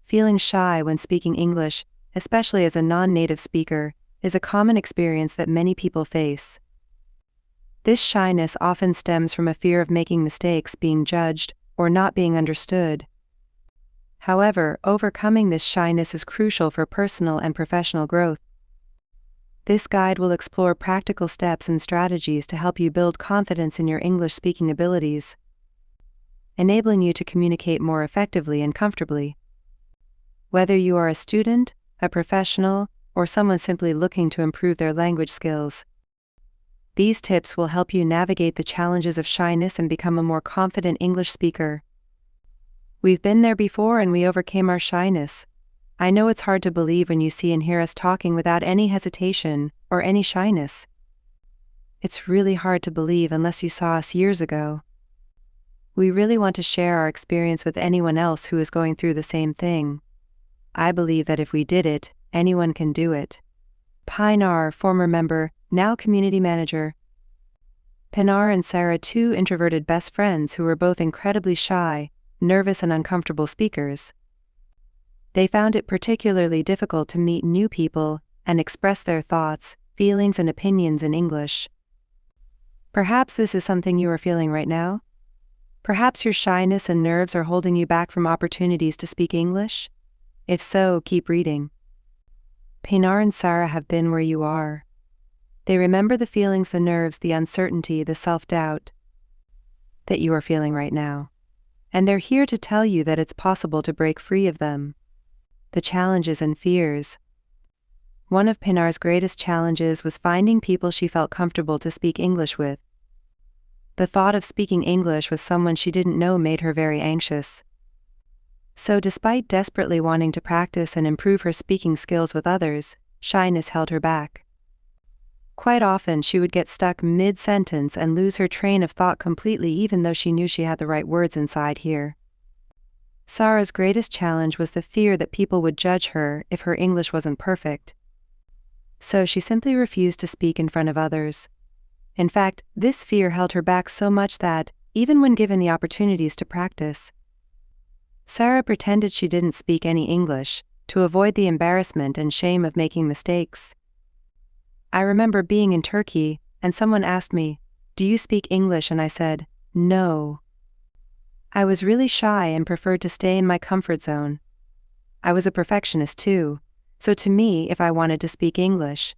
Feeling shy when speaking English, especially as a non-native speaker, is a common experience that many people face. This shyness often stems from a fear of making mistakes, being judged, or not being understood. However, overcoming this shyness is crucial for personal and professional growth. This guide will explore practical steps and strategies to help you build confidence in your English speaking abilities, enabling you to communicate more effectively and comfortably. Whether you are a student, a professional, or someone simply looking to improve their language skills, these tips will help you navigate the challenges of shyness and become a more confident English speaker. We've been there before and we overcame our shyness. I know it's hard to believe when you see and hear us talking without any hesitation or any shyness. It's really hard to believe unless you saw us years ago. We really want to share our experience with anyone else who is going through the same thing. I believe that if we did it, anyone can do it. Pinar, former member, now community manager. Pinar and Sarah, two introverted best friends who were both incredibly shy, nervous and uncomfortable speakers. They found it particularly difficult to meet new people and express their thoughts, feelings and opinions in English. Perhaps this is something you are feeling right now? Perhaps your shyness and nerves are holding you back from opportunities to speak English? If so, keep reading. Pinar and Sarah have been where you are. They remember the feelings, the nerves, the uncertainty, the self-doubt that you are feeling right now. And they're here to tell you that it's possible to break free of them. The challenges and fears. One of Pinar's greatest challenges was finding people she felt comfortable to speak English with. The thought of speaking English with someone she didn't know made her very anxious. So despite desperately wanting to practice and improve her speaking skills with others, shyness held her back. Quite often she would get stuck mid-sentence and lose her train of thought completely, even though she knew she had the right words inside here. Sarah's greatest challenge was the fear that people would judge her if her English wasn't perfect. So she simply refused to speak in front of others. In fact, this fear held her back so much that, even when given the opportunities to practice, Sarah pretended she didn't speak any English, to avoid the embarrassment and shame of making mistakes. I remember being in Turkey, and someone asked me, "Do you speak English?" and I said, "No." I was really shy and preferred to stay in my comfort zone. I was a perfectionist too, so to me, if I wanted to speak English,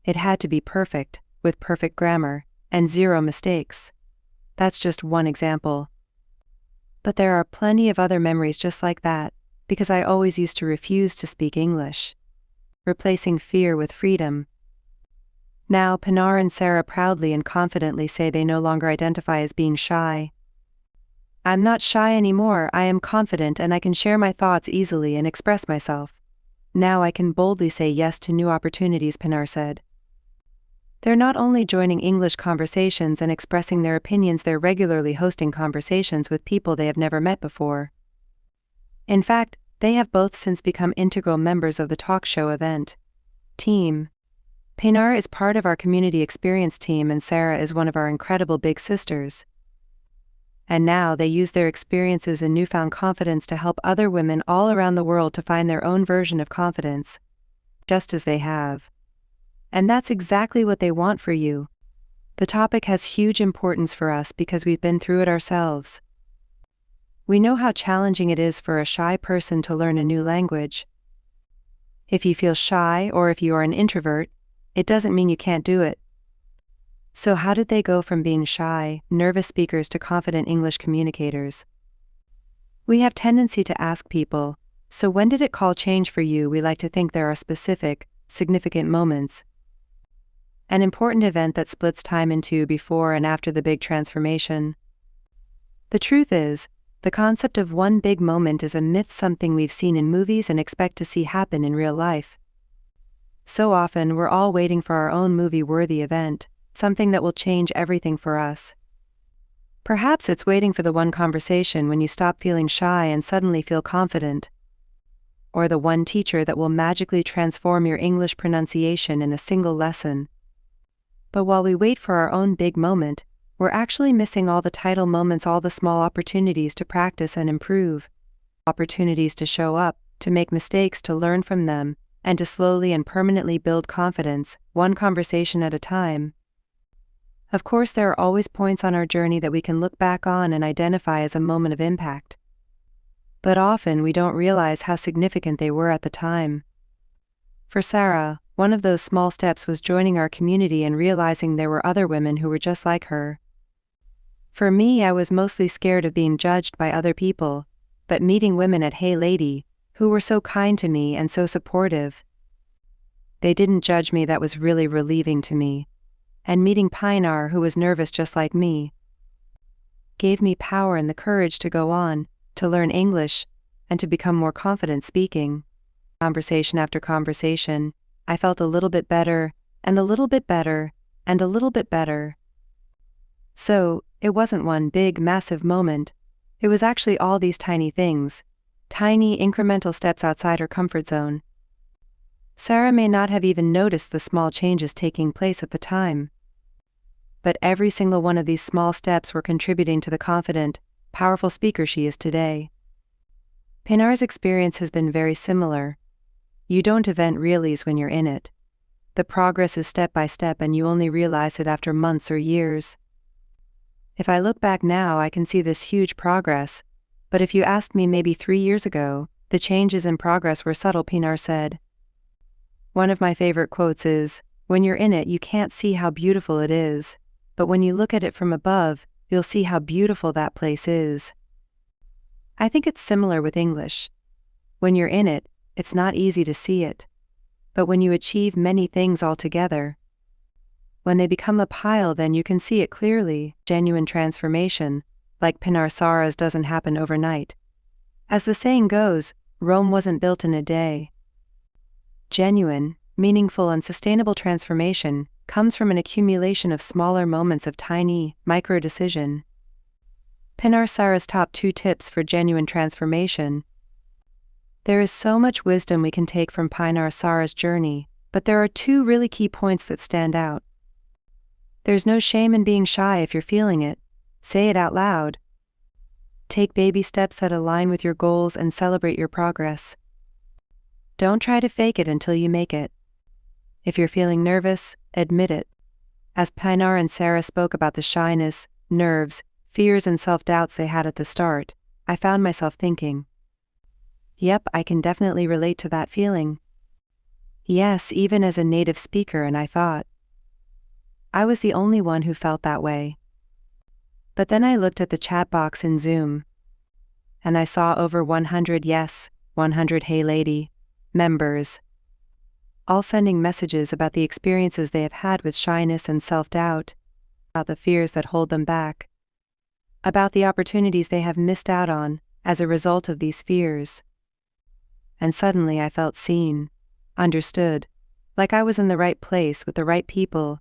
it had to be perfect, with perfect grammar, and zero mistakes. That's just one example. But there are plenty of other memories just like that, because I always used to refuse to speak English, replacing fear with freedom. Now, Pinar and Sarah proudly and confidently say they no longer identify as being shy. "I'm not shy anymore, I am confident and I can share my thoughts easily and express myself. Now I can boldly say yes to new opportunities," Pinar said. They're not only joining English conversations and expressing their opinions, they're regularly hosting conversations with people they have never met before. In fact, they have both since become integral members of the talk show event team. Pinar is part of our community experience team and Sarah is one of our incredible big sisters. And now they use their experiences and newfound confidence to help other women all around the world to find their own version of confidence, just as they have. And that's exactly what they want for you. The topic has huge importance for us because we've been through it ourselves. We know how challenging it is for a shy person to learn a new language. If you feel shy or if you are an introvert, it doesn't mean you can't do it. So how did they go from being shy, nervous speakers to confident English communicators? We have tendency to ask people, so when did it call change for you? We like to think there are specific, significant moments. An important event that splits time into before and after the big transformation. The truth is, the concept of one big moment is a myth, something we've seen in movies and expect to see happen in real life. So often we're all waiting for our own movie-worthy event, something that will change everything for us. Perhaps it's waiting for the one conversation when you stop feeling shy and suddenly feel confident. Or the one teacher that will magically transform your English pronunciation in a single lesson. But while we wait for our own big moment, we're actually missing all the tidal moments, all the small opportunities to practice and improve. opportunities to show up, to make mistakes, to learn from them, and to slowly and permanently build confidence, one conversation at a time. Of course, there are always points on our journey that we can look back on and identify as a moment of impact. But often we don't realize how significant they were at the time. For Sarah, one of those small steps was joining our community and realizing there were other women who were just like her. For me, I was mostly scared of being judged by other people, but meeting women at Hey Lady, who were so kind to me and so supportive. They didn't judge me, that was really relieving to me. And meeting Pinar, who was nervous just like me, gave me power and the courage to go on, to learn English, and to become more confident speaking. Conversation after conversation, I felt a little bit better, and a little bit better, and a little bit better. So, it wasn't one big, massive moment. It was actually all these tiny things, tiny incremental steps outside her comfort zone. Sarah may not have even noticed the small changes taking place at the time. But every single one of these small steps were contributing to the confident, powerful speaker she is today. Pinar's experience has been very similar. You don't event realize when you're in it. The progress is step by step and you only realize it after months or years. If I look back now, I can see this huge progress, but if you asked me maybe 3 years ago, the changes in progress were subtle, Pinar said. One of my favorite quotes is, "When you're in it, you can't see how beautiful it is, but when you look at it from above, you'll see how beautiful that place is." I think it's similar with English. When you're in it, it's not easy to see it. But when you achieve many things all together, when they become a pile, then you can see it clearly. Genuine transformation, like Pinar Sarah's, doesn't happen overnight. As the saying goes, Rome wasn't built in a day. Genuine, meaningful and sustainable transformation comes from an accumulation of smaller moments of tiny, micro-decision. Pinar Sarah's top 2 tips for genuine transformation. There is so much wisdom we can take from Pinar Sarah's journey, but there are 2 really key points that stand out. There's no shame in being shy if you're feeling it. Say it out loud. Take baby steps that align with your goals and celebrate your progress. Don't try to fake it until you make it. If you're feeling nervous, admit it. As Pinar and Sarah spoke about the shyness, nerves, fears and self-doubts they had at the start, I found myself thinking, yep, I can definitely relate to that feeling. Yes, even as a native speaker, and I thought I was the only one who felt that way. But then I looked at the chat box in Zoom, and I saw over 100 yes, 100 Hey Lady members, all sending messages about the experiences they have had with shyness and self-doubt, about the fears that hold them back, about the opportunities they have missed out on as a result of these fears. And suddenly I felt seen, understood, like I was in the right place with the right people.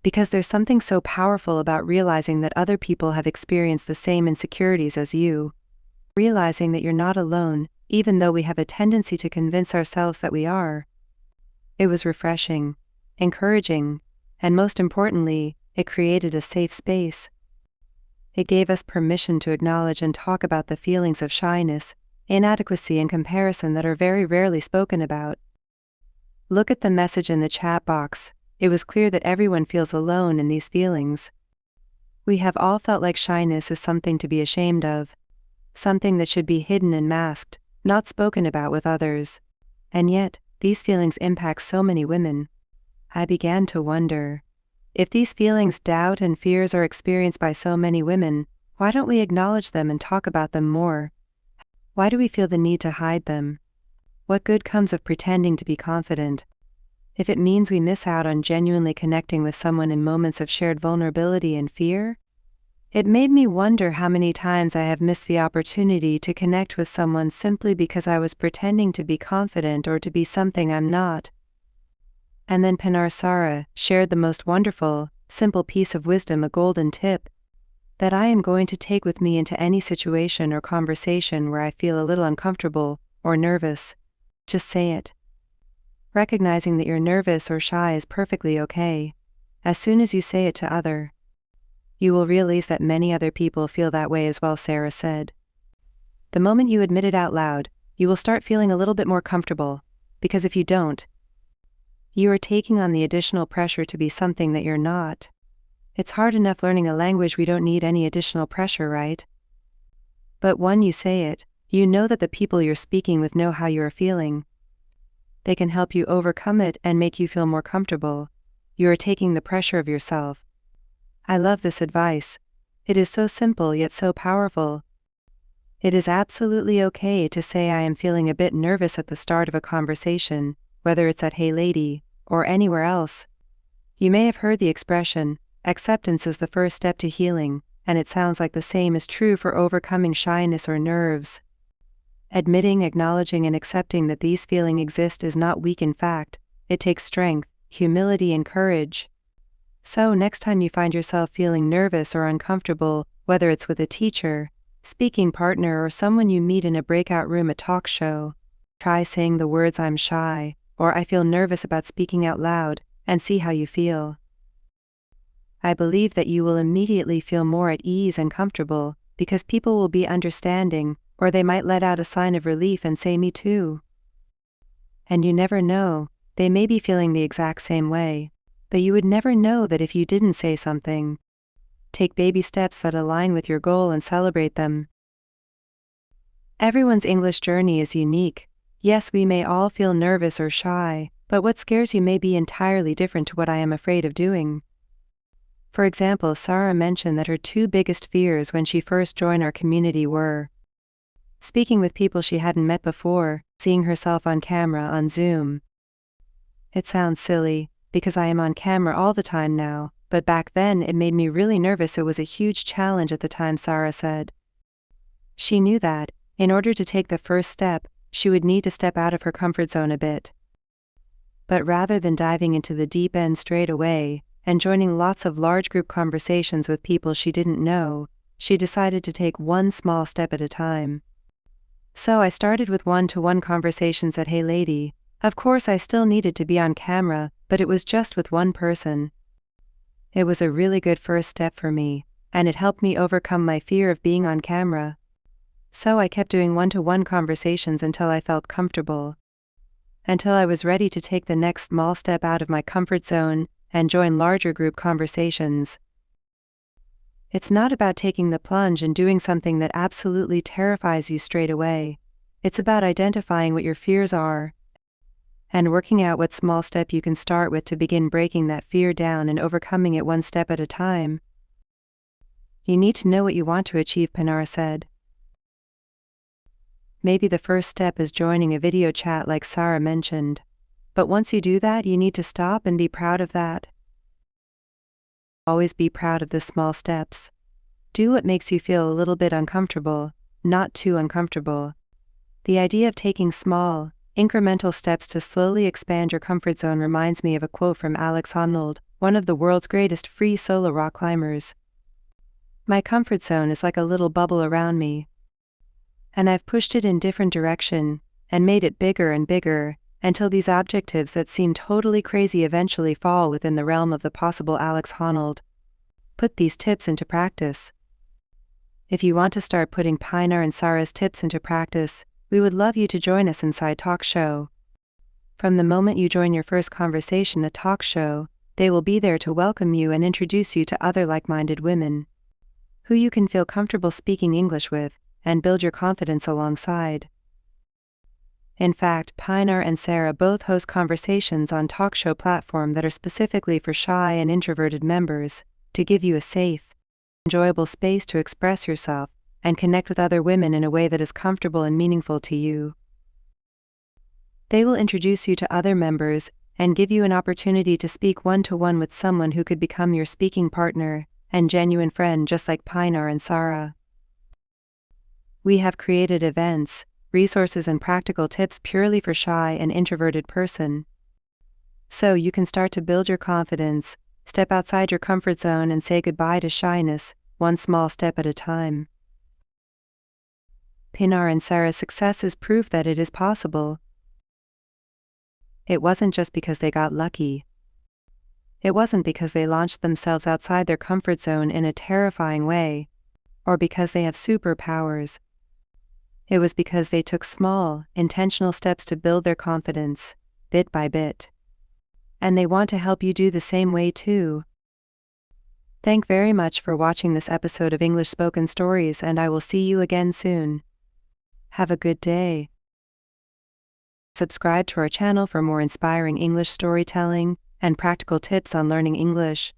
Because there's something so powerful about realizing that other people have experienced the same insecurities as you. Realizing that you're not alone, even though we have a tendency to convince ourselves that we are. It was refreshing, encouraging, and most importantly, it created a safe space. It gave us permission to acknowledge and talk about the feelings of shyness, inadequacy and comparison that are very rarely spoken about. Look at the message in the chat box. It was clear that everyone feels alone in these feelings. We have all felt like shyness is something to be ashamed of, something that should be hidden and masked, not spoken about with others. And yet, these feelings impact so many women. I began to wonder, if these feelings, doubt and fears are experienced by so many women, why don't we acknowledge them and talk about them more? Why do we feel the need to hide them? What good comes of pretending to be confident, if it means we miss out on genuinely connecting with someone in moments of shared vulnerability and fear? It made me wonder how many times I have missed the opportunity to connect with someone simply because I was pretending to be confident or to be something I'm not. And then Pinar Sarah shared the most wonderful, simple piece of wisdom, a golden tip, that I am going to take with me into any situation or conversation where I feel a little uncomfortable or nervous. Just say it. Recognizing that you're nervous or shy is perfectly okay. As soon as you say it to other, you will realize that many other people feel that way as well, Sarah said. The moment you admit it out loud, you will start feeling a little bit more comfortable, because if you don't, you are taking on the additional pressure to be something that you're not. It's hard enough learning a language we don't need any additional pressure, right? But when you say it, you know that the people you're speaking with know how you are feeling. They can help you overcome it and make you feel more comfortable. You are taking the pressure of yourself. I love this advice. It is so simple yet so powerful. It is absolutely okay to say I am feeling a bit nervous at the start of a conversation, whether it's at Hey Lady, or anywhere else. You may have heard the expression, acceptance is the first step to healing, and it sounds like the same is true for overcoming shyness or nerves. Admitting, acknowledging, and accepting that these feelings exist is not weak in fact, it takes strength, humility, and courage. So next time you find yourself feeling nervous or uncomfortable, whether it's with a teacher, speaking partner, or someone you meet in a breakout room, a talk show, try saying the words "I'm shy" or "I feel nervous about speaking out loud," and see how you feel. I believe that you will immediately feel more at ease and comfortable, because people will be understanding, or they might let out a sign of relief and say "me too." And you never know, they may be feeling the exact same way, but you would never know that if you didn't say something. Take baby steps that align with your goal and celebrate them. Everyone's English journey is unique. Yes, we may all feel nervous or shy, but what scares you may be entirely different to what I am afraid of doing. For example, Sarah mentioned that her two biggest fears when she first joined our community were speaking with people she hadn't met before, seeing herself on camera on Zoom. It sounds silly, because I am on camera all the time now, but back then it made me really nervous. It was a huge challenge at the time, Sarah said. She knew that, in order to take the first step, she would need to step out of her comfort zone a bit. But rather than diving into the deep end straight away, and joining lots of large group conversations with people she didn't know, she decided to take one small step at a time. So I started with one-to-one conversations at Hey Lady. Of course I still needed to be on camera, but it was just with one person. It was a really good first step for me, and it helped me overcome my fear of being on camera. So I kept doing one-to-one conversations until I felt comfortable. Until I was ready to take the next small step out of my comfort zone and join larger group conversations. It's not about taking the plunge and doing something that absolutely terrifies you straight away. It's about identifying what your fears are and working out what small step you can start with to begin breaking that fear down and overcoming it one step at a time. You need to know what you want to achieve, Pinara said. Maybe the first step is joining a video chat like Sarah mentioned. But once you do that, you need to stop and be proud of that. Always be proud of the small steps. Do what makes you feel a little bit uncomfortable, not too uncomfortable. The idea of taking small, incremental steps to slowly expand your comfort zone reminds me of a quote from Alex Honnold, one of the world's greatest free solo rock climbers. My comfort zone is like a little bubble around me. And I've pushed it in different direction, and made it bigger and bigger, until these objectives that seem totally crazy eventually fall within the realm of the possible. Alex Honnold. Put these tips into practice. If you want to start putting Pinar and Sarah's tips into practice, we would love you to join us inside Talk Show. From the moment you join your first conversation at Talk Show, they will be there to welcome you and introduce you to other like-minded women who you can feel comfortable speaking English with, and build your confidence alongside. In fact, Pinar and Sarah both host conversations on Talk Show platform that are specifically for shy and introverted members, to give you a safe, enjoyable space to express yourself and connect with other women in a way that is comfortable and meaningful to you. They will introduce you to other members and give you an opportunity to speak one-to-one with someone who could become your speaking partner and genuine friend, just like Pinar and Sarah. We have created events, resources, and practical tips purely for shy and introverted person. So you can start to build your confidence, step outside your comfort zone, and say goodbye to shyness, one small step at a time. Pinar and Sarah's success is proof that it is possible. It wasn't just because they got lucky. It wasn't because they launched themselves outside their comfort zone in a terrifying way, or because they have superpowers. It was because they took small, intentional steps to build their confidence, bit by bit. And they want to help you do the same way too. Thank very much for watching this episode of English Spoken Stories, and I will see you again soon. Have a good day. Subscribe to our channel for more inspiring English storytelling and practical tips on learning English.